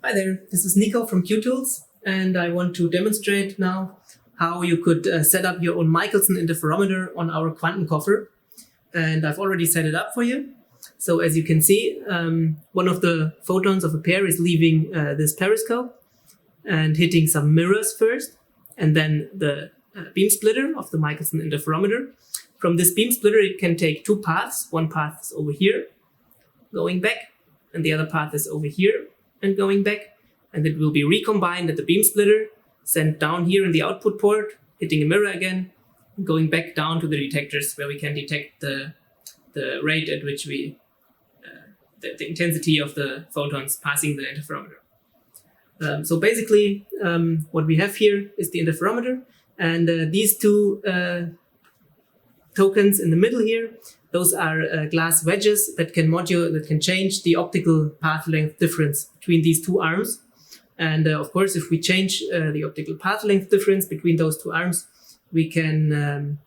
Hi there, this is Nico from QTools, and I want to demonstrate now how you could set up your own Michelson interferometer on our Quantenkoffer. And I've already set it up for you. So as you can see, one of the photons of a pair is leaving this periscope and hitting some mirrors first, and then the beam splitter of the Michelson interferometer. From this beam splitter, it can take two paths. One path is over here, going back, and the other path is over here and going back, and it will be recombined at the beam splitter, sent down here in the output port, hitting a mirror again, and going back down to the detectors where we can detect the rate at which we, the intensity of the photons passing the interferometer. So basically, what we have here is the interferometer, and these two tokens in the middle here, those are glass wedges that can change the optical path length difference between these two arms. And of course, if we change the optical path length difference between those two arms, we can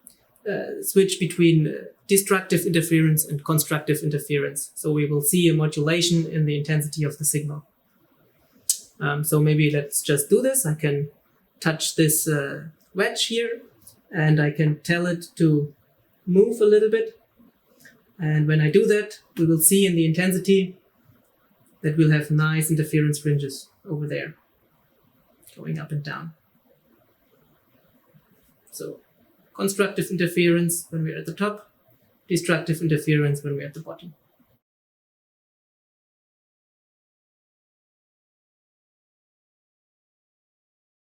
switch between destructive interference and constructive interference. So we will see a modulation in the intensity of the signal. So maybe let's just do this. I can touch this wedge here, and I can tell it to move a little bit. And when I do that, we will see in the intensity that we'll have nice interference fringes over there, going up and down. So constructive interference when we're at the top, destructive interference when we're at the bottom.